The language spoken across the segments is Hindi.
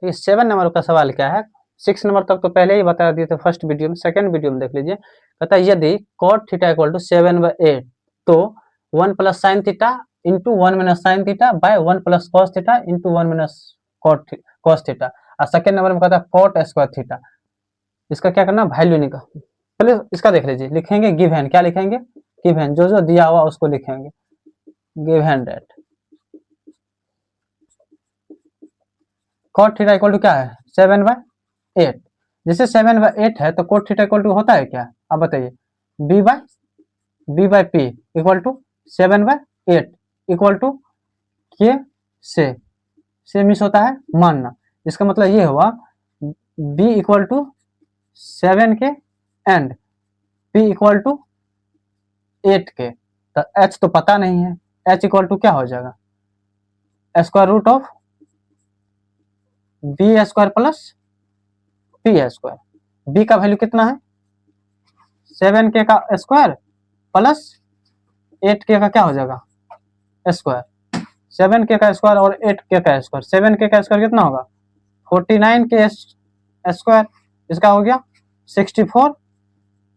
तो ये 7 नंबर का सवाल क्या है, 6 नंबर तक तो पहले ही बता दिए थे फर्स्ट वीडियो में, सेकंड वीडियो में देख लीजिए। कहता है यदि cot थीटा इक्वल टू 7/8 तो 1 plus sine theta into 1 minus sine theta by 1 plus cos theta into 1 minus cos theta. और सेकंड नंबर में कहता है cot स्क्वायर थीटा। इसका क्या करना, वैल्यू निकाल। पहले इसका देख लीजिए, लिखेंगे गिवन, क्या लिखेंगे, गिवन, जो जो दिया हुआ उसको लिखेंगे, given that cot theta equal to क्या है 7/8। जैसे 7/8 है तो cot थीटा इक्वल टू होता है क्या, आप बताइए, b by P equal to 7/8 equal to के से मिस होता है मानना। इसका मतलब ये हुआ b इक्वल टू 7 के एंड p इक्वल टू 8 के। तो h तो पता नहीं है, h इक्वल टू क्या हो जाएगा, square root of B square plus P square. B का वैल्यू कितना है 7 के का स्क्वायर प्लस 8 के का क्या हो जाएगा स्क्वायर। 7 के का स्क्वायर और 8 के का स्क्वायर, 7 के का स्क्वायर कितना होगा 49 के स्क्वायर, इसका हो गया 64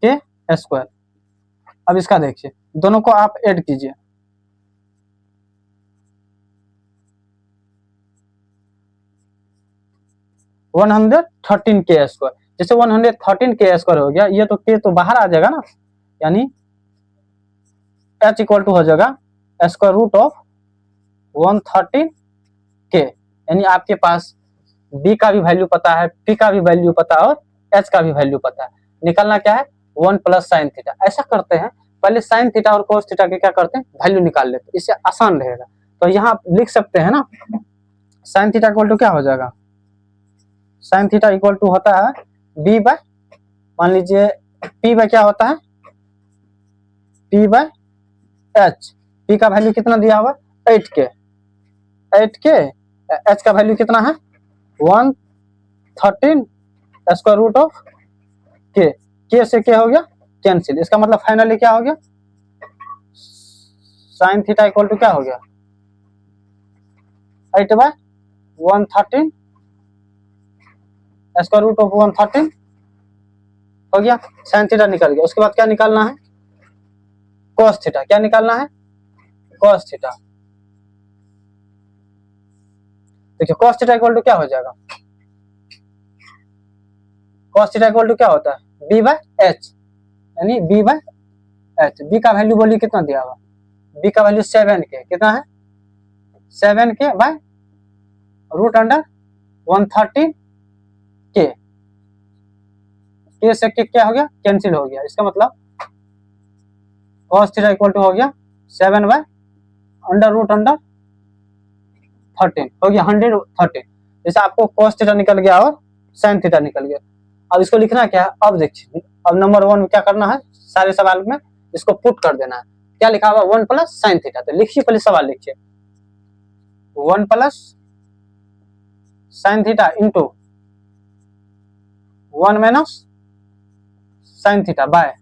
के स्क्वायर। अब इसका देखिए, दोनों को आप ऐड कीजिए, 113 के स्क्वायर। जैसे 113 के स्क्वायर हो गया, ये तो के तो बाहर आ जाएगा ना, यानी h इक्वल टू हो जाएगा स्क्वायर रूट ऑफ 113 के। यानी आपके पास b का भी वैल्यू पता है, p का भी वैल्यू पता है और h का भी वैल्यू पता है। निकलना क्या है 1 प्लस साइन थीटा। ऐसा करते हैं, पहले साइन थीटा और कोस थीटा के क्या करते हैं वैल्यू निकाल लेते हैं, इससे आसान रहेगा। तो यहाँ आप लिख सकते हैं ना, साइन थीटा इक्वल टू क्या हो जाएगा, साइन थीटा इक्वल टू होता है b बाय, मान लीजिए p बाय क्या होता है p बाय h। p का वैल्यू कितना दिया हुआ 8 के, 8 के h का वैल्यू कितना है 113 स्क्वायर रूट ऑफ के से क्या हो गया कैंसिल। इसका मतलब फाइनली क्या हो गया साइन थीटा इक्वल टू क्या हो गया 8/113 स्क्वायर रूट ऑफ 113 हो गया, साइन थीटा निकल गया। उसके बाद क्या निकालना है कॉस थीटा, क्या निकालना है कॉस थीटा। देखिए कॉस थीटा इक्वल टू क्या हो जाएगा, कॉस थीटा इक्वल टू क्या होता है बी बाय एच, यानी बी बाय एच। बी का वैल्यू बोलिए कितना दिया हुआ, बी का वैल्यू 7 के, कितना है 7 के बाय रूट अंडर 113 के से के क्या हो गया कैंसिल हो गया। इसका मतलब cos थीटा इक्वल टू हो गया 7 बाय अंडर रूट अंडर 13 हो गया 113। जैसे आपको cos थीटा निकल गया और sin थीटा निकल गया। अब इसको लिखना क्या है, अब देखिए, अब नंबर 1 में क्या करना है, सारे सवाल में इसको पुट कर देना है। क्या लिखा हुआ 1 प्लस sin थीटा, तो लिखिए पहले सवाल लिखिए 1 plus sin theta into 1 minus sin theta by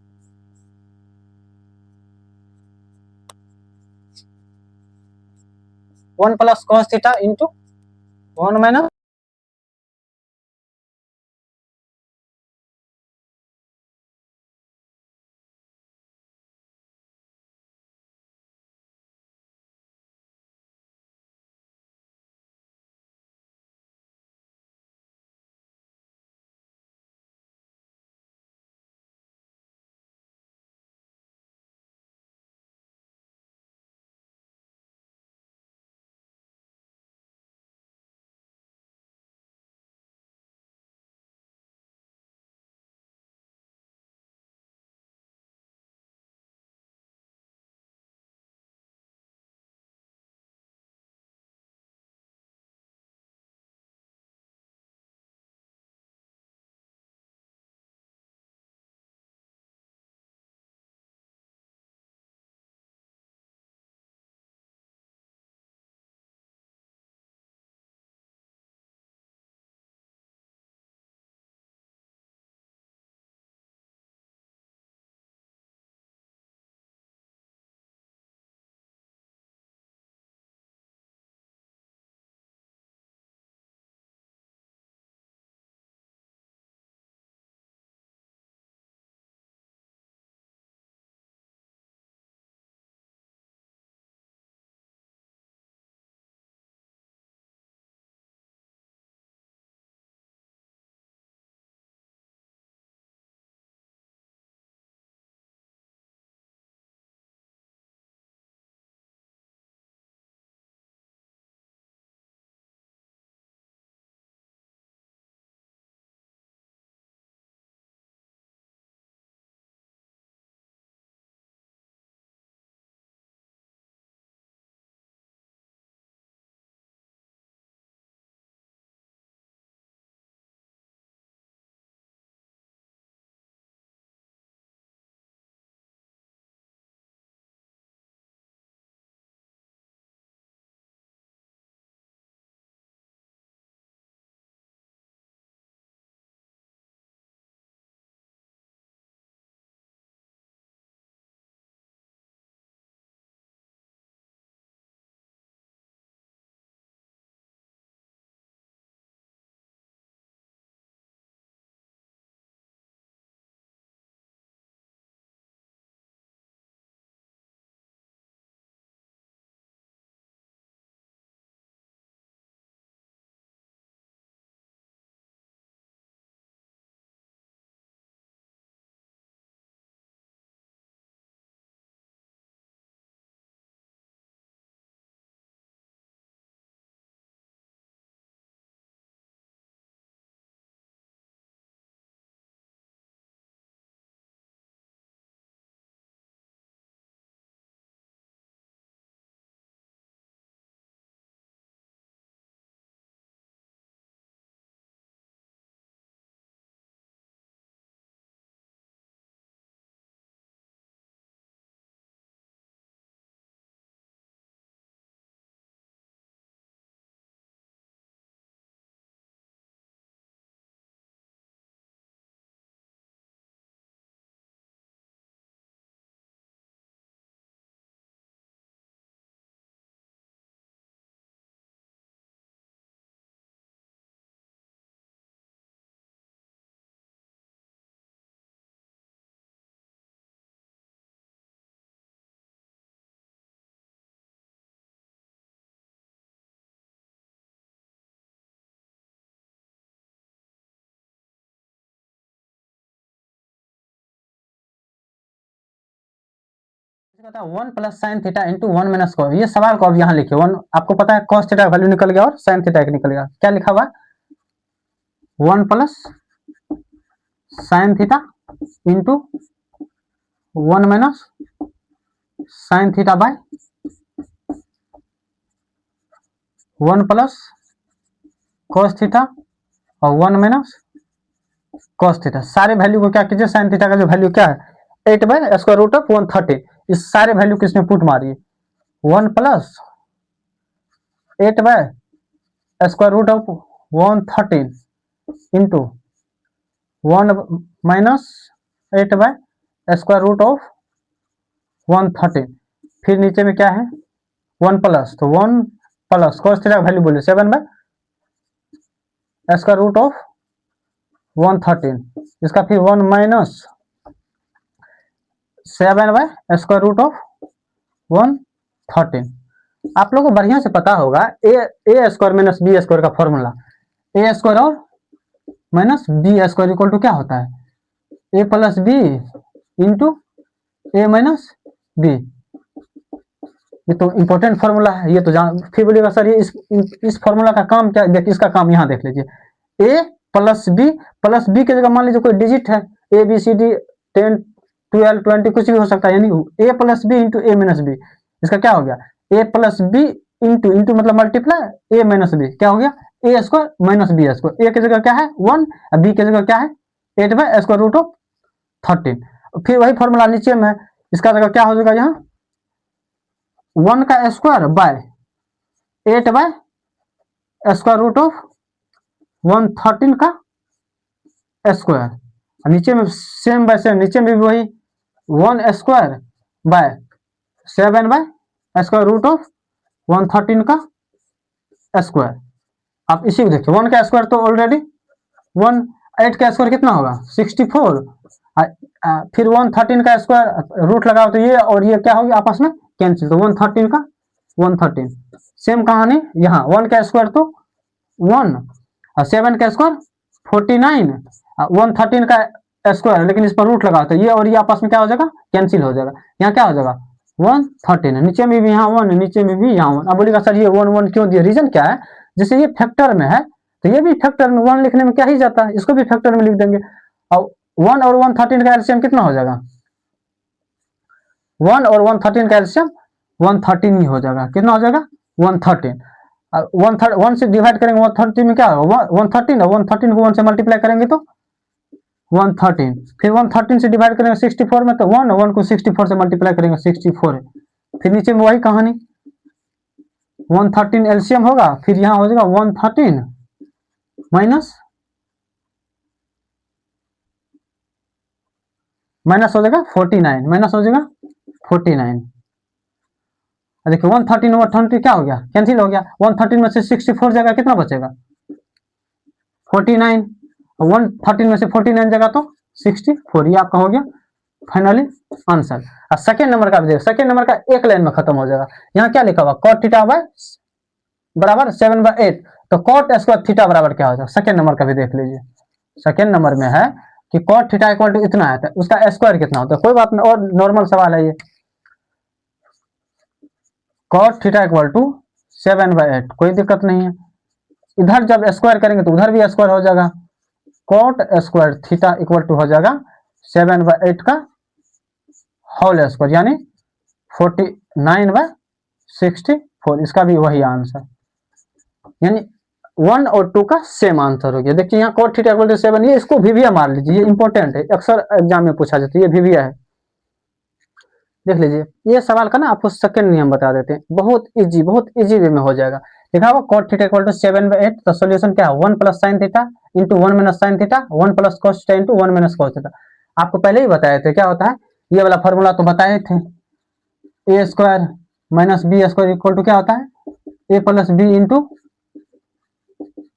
1 plus cos theta into 1 minus कहता है 1 plus sine theta into 1 minus cos. ये सवाल को अब यहाँ लिखिए, 1 आपको पता है कॉस थीटा का वैल्यू निकल गया और साइन थीटा का निकल गया। क्या लिखा हुआ है? 1 plus sine theta into 1 minus sine theta by 1 plus cos theta और 1 माइनस कॉस थीटा। सारे वैल्यू को क्या कीजिए, साइन थीटा का जो वैल्यू क्या है 8 बाय स्क्वायर रूट ऑफ 130, इस सारे वैल्यू किसमें पुट मारिए, 1 plus 8 by square root of 113 into 1 minus 8 by square root of 113। फिर नीचे में क्या है 1 प्लस, तो 1 प्लस कॉस थीटा का वैल्यू बोलिए 7 बाय स्क्वायर रूट ऑफ 113, इसका फिर 1 minus 7 by square root of 113। आप लोगों को बढ़िया से पता होगा A square minus B square का फॉर्मूला, ए स्क्वायर और minus B square equal to क्या होता है, A plus B into A minus B. ये तो इंपॉर्टेंट फॉर्मूला है, ये तो जान। फिर बोलिएगा सर ये इस फॉर्मूला का काम क्या, देखिए इसका काम यहाँ देख लीजिए, ए प्लस बी की जगह मान लीजिए कोई डिजिट है, ए बी सी डी 10 12 20 कुछ भी हो सकता है, यानी ए plus B into A minus B. इसका क्या हो गया, ए प्लस बी इंटू मतलब मल्टीप्लाई ए माइनस बी, क्या हो गया ए स्क्वायर माइनस बी स्क्वायर। ए की जगह क्या है 1, बी की जगह क्या है 8 बाय स्क्वायर रूट ऑफ 13। फिर वही फॉर्मूला नीचे में, इसका जगह क्या हो जाएगा यहाँ 1 का square by 8 by square root of 113 का स्क्वायर, नीचे में सेम बाय सेम, नीचे में भी वही 1 square by 7 by square root of 113 का स्क्वायर। आप इसी को देखिए, 1 का स्क्वायर तो ऑलरेडी 1, 8 का स्क्वायर कितना होगा 64, फिर 113 का स्क्वायर रूट लगाओ तो ये और ये क्या होगी आपस में कैंसिल, तो 113 का 113। सेम कहानी यहाँ 1 का स्क्वायर तो 1 और 7 का स्क्वायर 49, 113 का स्क्वायर, लेकिन इस पर रूट लगाओ तो ये और ये आपस में क्या हो जाएगा कैंसिल हो जाएगा। यहाँ क्या हो जाएगा 113, नीचे में भी यहाँ 1, नीचे में भी यहाँ 1। अब बोलेगा सर ये 1 1 क्यों दिया, रीजन क्या है, जैसे ये फैक्टर में है तो ये भी फैक्टर में 1 लिखने में क्या ही जाता है, इसको भी फैक्टर में लिख देंगे। और 1 और 113 का एलसीएम कितना हो जाएगा, 1 और 113 का एलसीएम 113 ही हो जाएगा, कितना हो जाएगा 113। 1 से डिवाइड करेंगे 130 में क्या होगा 113, और 113 को 1 से मल्टीप्लाई करेंगे तो 113, फिर 113 से डिवाइड करेंगे 64 में तो 1 को 64 से मल्टीप्लाई करेंगे 64 है। फिर नीचे में वही कहानी 113 एलसीएम होगा, फिर यहाँ हो जाएगा 113 माइनस हो जाएगा 49, माइनस हो जाएगा 49। देखिए 113 और 20 क्या हो गया कैंसिल हो गया, 113 में से 64 जगह कितना बचेगा 49, 113 में से 49 जगह तो 64, ये आपका हो गया फाइनली आंसर। और सेकेंड नंबर का भी देखिए, सेकेंड नंबर का एक लाइन में खत्म हो जाएगा। यहाँ क्या लिखा हुआ cot थीटा बाय बराबर 7 बाय 8, तो cot स्क्वायर थीटा बराबर क्या हो जाएगा, सेकेंड नंबर का भी देख लीजिए। सेकेंड नंबर में है कि cot थीटा इक्वल टू इतना है, तो उसका स्क्वायर कितना होता है, कोई बात नहीं, और नॉर्मल सवाल है ये। cot theta equal to 7 by 8, कोई दिक्कत नहीं है। इधर जब स्क्वायर करेंगे तो उधर भी स्क्वायर हो जाएगा, cot square theta equal to हो जाएगा 7 बाय 8 का होल स्क्वायर, यानी 49 बाय 64, इसका भी वही आंसर, यानी 1 और 2 का सेम आंसर हो गया। देखिए यहाँ cot थीटा इक्वल टू 7, ये इसको VVA मार लीजिए, ये इंपॉर्टेंट है, अक्सर एग्जाम में पूछा जाता है, ये VVA है। देख लीजिए ये सवाल का ना आपको सेकंड नियम बता देते हैं, बहुत इजी वे में हो जाएगा। लिखा हुआ cot theta equal to 7 by 8, तो सॉल्यूशन क्या है 1 plus sine theta into 1 minus sine theta, 1 plus cos theta into 1 minus cos theta. आपको पहले ही बताए थे क्या होता है, ये वाला फॉर्मूला तो बताए थे, A square minus B square equal to क्या होता है A plus B into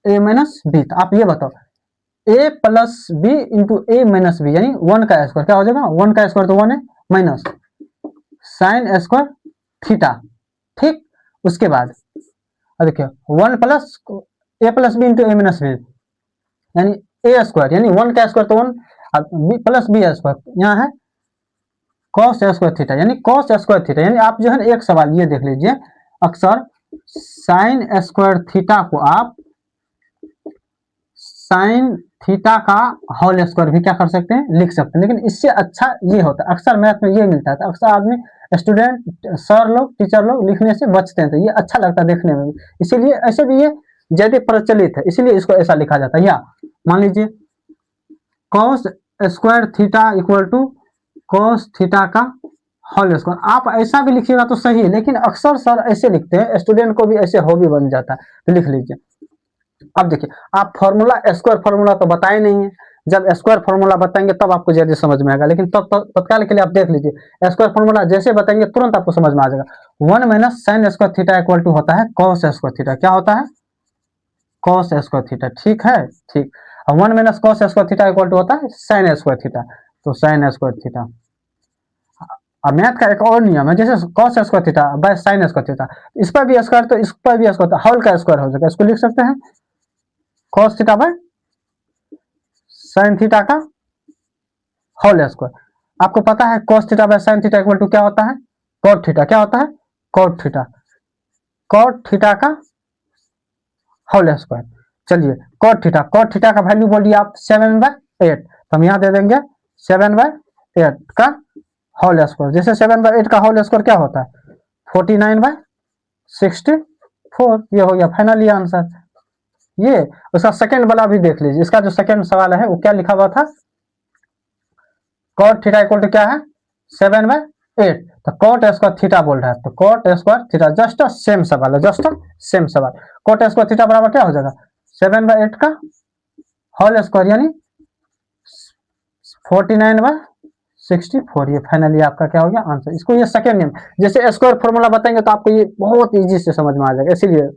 A minus B. तो आप ये बताओ A plus B into A minus B, यानी 1 का स्क्वायर क्या हो जाएगा, 1 का स्क्वायर तो 1 है माइनस साइन स्क्वायर थीटा, ठीक। उसके बाद देखिए 1 plus A plus B into A minus B, यानी ए स्क्वायर, यानी 1 का स्क्वायर तो 1 बी प्लस बी स्क्वायर, यहाँ है कॉस स्क्वायर थीटा, यानी कॉस स्क्वायर थीटा, यानी आप जो है ना एक सवाल ये देख लीजिए, अक्सर साइन स्क्वायर थीटा को आप साइन थीटा का होल स्क्वायर भी क्या कर सकते हैं, लिख सकते हैं, लेकिन इससे अच्छा ये होता है, अक्सर मैथ में ये मिलता है, तो अक्सर आदमी स्टूडेंट सर लोग टीचर लोग लिखने से बचते हैं, तो ये अच्छा लगता है देखने में, इसीलिए ऐसे भी ये ज्यादा प्रचलित है, इसीलिए इसको ऐसा लिखा जाता है। या मान लीजिए cos square theta equal to cos theta का होल स्क्वायर, आप ऐसा भी लिखिएगा तो सही है, लेकिन अक्सर सर ऐसे लिखते हैं, स्टूडेंट को भी ऐसे हॉबी बन जाता है, तो लिख लीजिए। अब देखिए, आप फॉर्मूला स्क्वायर फॉर्मूला तो बताए नहीं है, जब स्क्वायर फॉर्मूला बताएंगे तब आपको जल्दी समझ में आएगा, लेकिन तब तत्काल के लिए आप देख लीजिए, स्क्वायर फॉर्मूला जैसे बताएंगे तुरंत आपको समझ में आ जाएगा। 1 minus sine square theta equal to होता है कॉस स्क्वायर थीटा, क्या होता है, कॉस स्क्वायर थीटा, ठीक है, ठीक। 1 minus cos square theta equal to होता है साइन स्क्वायर थीटा, तो साइन स्क्वायर थीटा। अब मैथ का एक और नियम है, जैसे cos square theta by sine square theta, इस पर भी स्क्वायर तो इस पर भी स्क्वायर, होल का स्क्वायर हो जाएगा, इसको लिख सकते हैं cos theta by sine theta का होल स्क्वायर। आपको पता है cos theta by sine theta equal to क्या होता है, cot थीटा, क्या होता है cot थीटा, cot थीटा का होल स्क्वायर। चलिए cot थीटा का वैल्यू बोलिए आप 7/8, तो हम यहाँ दे देंगे 7/8 का होल स्क्वायर, जैसे 7/8 का होल स्क्वायर क्या होता है 49/64, ये हो गया फाइनली आंसर। ये उसका सेकंड वाला भी देख लीजिए, इसका जो सेकंड सवाल है वो क्या लिखा हुआ था, cot थीटा इक्वल टू क्या है 7/8, तो cot स्क्वायर थीटा बोल रहा है, तो cot square theta just same सवाल है, जस्ट सेम सवाल, cot स्क्वायर थीटा बराबर क्या हो जाएगा 7/8 का होल स्क्वायर, यानी 49/64, ये फाइनली आपका क्या हो गया आंसर। इसको ये सेकंड नेम, जैसे स्क्वायर फॉर्मूला बताएंगे तो आपको ये बहुत इजी से समझ में आ जाएगा, इसीलिए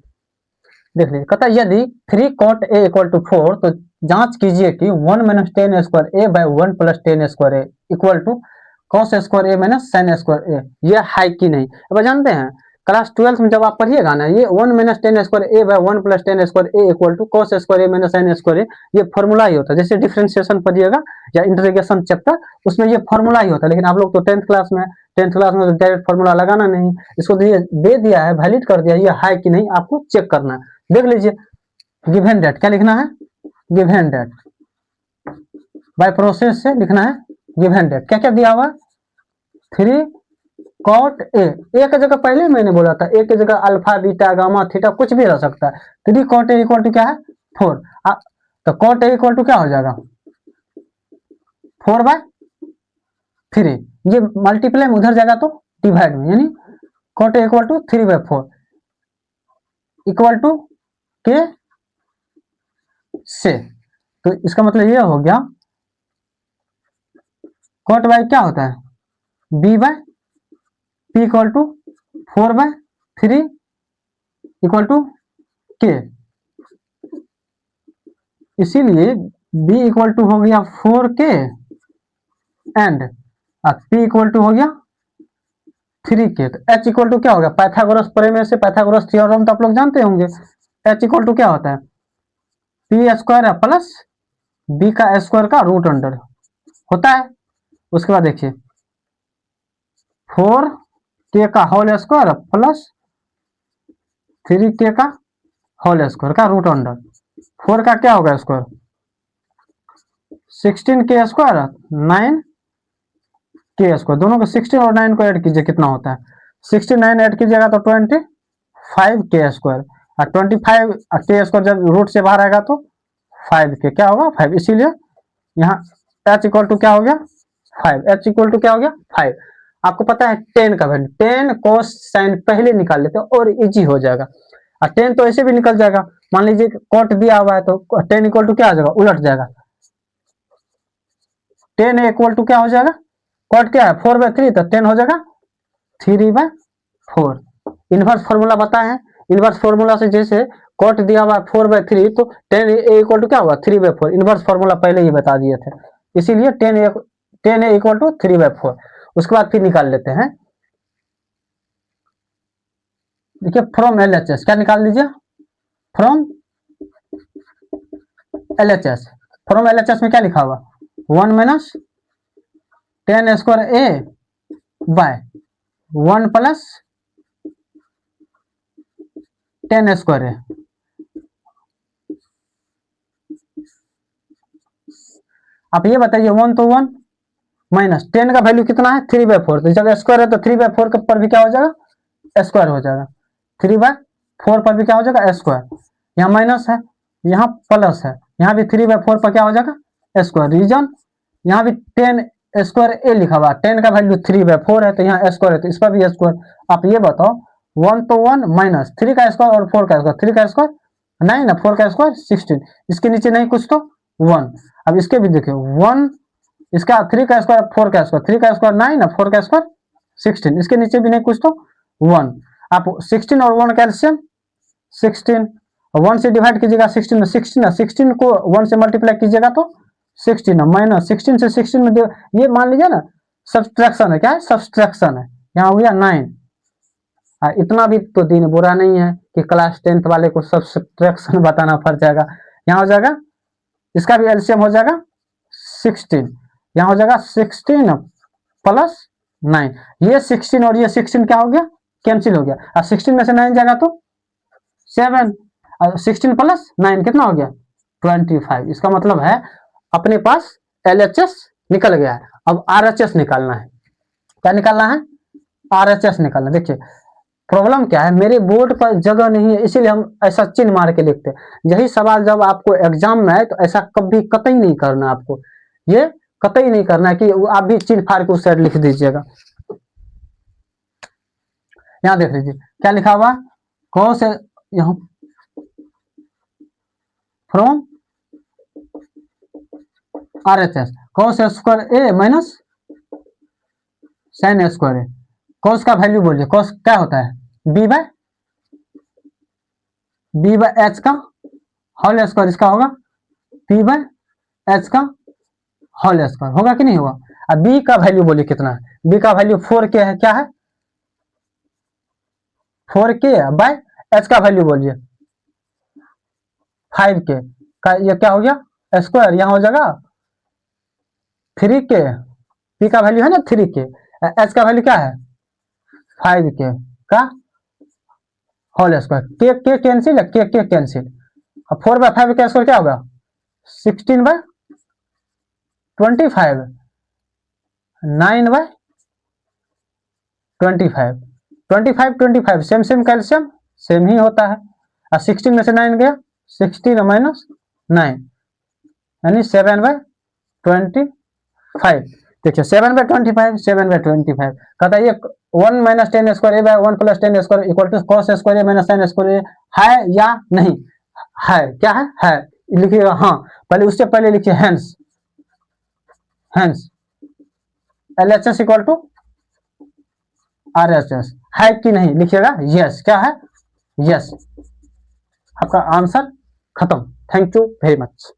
देख लीजिए। कहता है यदि 3 cot a इक्वल टू 4, तो जांच कीजिए कि 1 minus tan square A by 1 plus tan square A equal to cos square A minus sine square A, ये है कि नहीं। अब जानते हैं क्लास 12 में जब आप पढ़िएगा ना, ये 1 minus tan square A by 1 plus tan square A equal to cos square A minus sine square A, ये फॉर्मूला ही होता है, जैसे डिफरेंशिएशन पढ़िएगा या इंटीग्रेशन चैप्टर, उसमें ये फॉर्मूला ही होता है, लेकिन आप लोग तो टेंथ क्लास में तो डायरेक्ट फॉर्मूला लगाना नहीं, इसको दे दिया है, वैलिड कर दिया, ये है कि नहीं आपको चेक करना है। देख लीजिए, गिवन डेट क्या लिखना है, गिवन डेट बाय प्रोसेस से लिखना है गिवन डेट, क्या क्या दिया हुआ 3 cot a, ए की जगह पहले मैंने बोला था, ए की जगह अल्फा बीटा गामा थीटा कुछ भी रह सकता है, 3 cot a इक्वल टू क्या है 4, तो cot a इक्वल टू क्या हो जाएगा 4/3, ये मल्टीप्लाई में उधर जाएगा तो डिवाइड में, यानी cot a equal to 3/4 equal to के से, तो इसका मतलब ये हो गया cot बाई क्या होता है b by p equal to 4/3 equal to के, इसीलिए b इक्वल टू हो गया 4k and p equal to हो गया 3k, तो h इक्वल टू क्या हो गया, पाइथागोरस प्रमेय से पाइथागोरस थ्योरम तो आप लोग जानते होंगे, h इक्वल टू क्या होता है p स्क्वायर प्लस b का स्क्वायर का रूट अंडर होता है। उसके बाद देखिए 4k का होल स्क्वायर प्लस 3k का होल स्क्वायर का रूट अंडर, 4 का क्या होगा square 16k square 9k square, दोनों को 16 और 9 को ऐड कीजिए कितना होता है 69 ऐड कीजिएगा तो 25k स्क्वायर, और 25k स्क्वायर जब रूट से बाहर आएगा तो 5k क्या होगा 5, इसीलिए यहाँ h इक्वल टू क्या हो गया 5, h इक्वल टू क्या हो गया 5। आपको पता है 10 का वैल्यू, 10 cos साइन पहले निकाल लेते हैं और इजी हो जाएगा, और 10 तो ऐसे भी निकल जाएगा, मान लीजिए cot दिया हुआ है तो 10 इक्वल टू क्या आ जाएगा उलट जाएगा, 10 इक्वल टू क्या हो जाएगा cot क्या है 4/3, तो 10 हो जाएगा 3/4। इनवर्स फॉर्मूला बताए हैं, इनवर्स फॉर्मूला से जैसे cot दिया हुआ 4/3 तो 10 इक्वल टू क्या होगा 3/4, इनवर्स फॉर्मूला पहले ही बता दिए थे, इसीलिए 10 इक्वल टू 3/4। उसके बाद फिर निकाल लेते हैं, देखिए फ्रॉम LHS क्या निकाल लीजिए, फ्रॉम LHS, फ्रॉम LHS में क्या लिखा हुआ 1 minus tan square A by 1 plus 10 square है। आप ये बताइए 1 तो 1 माइनस 10 का वैल्यू कितना है 3/4, तो जब स्क्वायर है तो 3/4 पर भी क्या हो जाएगा स्क्वायर हो जाएगा, 3/4 पर भी क्या हो जाएगा स्क्वायर, यहाँ माइनस है यहाँ प्लस है, यहाँ भी 3/4 पर क्या हो जाएगा स्क्वायर। रीजन यहाँ भी 10 स्क्वायर ए लिखा हुआ, 10 का वैल्यू 3/4 है तो यहाँ स्क्वायर है तो इस पर भी स्क्वायर। आप ये बताओ 1 तो 1 माइनस 3 का स्क्वायर और 4 का स्क्वायर, 3 का स्क्वायर 9 ना, 4 का स्क्वायर 16, इसके नीचे नहीं कुछ तो 1। अब इसके भी देखिए 1, इसका 3 का स्क्वायर 4 का स्क्वायर, 3 का स्क्वायर 9 ना, 4 का स्क्वायर 16, इसके नीचे भी नहीं कुछ तो 1। आप 16 और 1 कैल्शियम 16 और 1 से डिवाइड कीजिएगा 16 में, 16 16 को 1 से मल्टीप्लाई कीजिएगा तो 16 माइनस 16 से 16 में ये मान लीजिए ना सब्सट्रैक्शन है, क्या है सब्सट्रैक्शन है, यहाँ हो गया 9। इतना भी तो दिन बुरा नहीं है कि क्लास 10th वाले को सब्सट्रैक्शन बताना पड़ जाएगा। यहाँ हो जाएगा इसका भी एलसीएम हो जाएगा 16, यहाँ हो जाएगा 16 प्लस 9, ये 16 और ये 16 क्या हो गया कैंसिल हो गया, और 16 में से 9 जाएगा तो 7, और 16 प्लस 9 कितना हो गया 25। इसका मतलब है अपने पास एलएचएस निकल गया है। अब आरएचएस निकालना है, क्या निकालना है आरएचएस निकालना। देखिए प्रॉब्लम क्या है, मेरे बोर्ड पर जगह नहीं है इसीलिए हम ऐसा चिन्ह मार के लिखते हैं। यही सवाल जब आपको एग्जाम में आए तो ऐसा कभी कतई नहीं करना, आपको ये कतई नहीं करना है कि आप भी चिन्ह फाड़ के उस साइड लिख दीजिएगा। यहाँ देख लीजिए क्या लिखा हुआ कॉस यहाँ from RHS cos square A minus sine square A, cos का वैल्यू बोलिए, कॉस क्या होता है बी बाय एच का होल स्क्वायर, इसका होगा पी बाय एच का होल स्क्वायर, होगा कि नहीं होगा। अब बी का वैल्यू बोलिए कितना है, बी का वैल्यू 4k है, क्या है 4k बाय एच का वैल्यू बोलिए 5k का, ये क्या हो गया स्क्वायर, यहाँ हो जाएगा 3k, पी का वैल्यू है ना 3k, एच का वैल्यू क्या है 5k का होल स्क्वायर, के कैंसिल है, के कैंसिल, अब 4/5 का स्क्वायर क्या होगा 16/25, 9/25, 25 सेम कैल्शियम सेम ही होता है, और 16 में से 9 गया 16 माइनस 9 यानी 7/25। देखिए 7/25 7/25 कहता है ये 1 माइनस 10 square A by 1 plus 10 square equal to cos square A minus sine square है या नहीं है, क्या है लिखिएगा हाँ, पहले उससे पहले लिखिए hence LHS equal to RHS है कि नहीं लिखिएगा यस, क्या है यस, आपका आंसर खत्म। Thank you very much.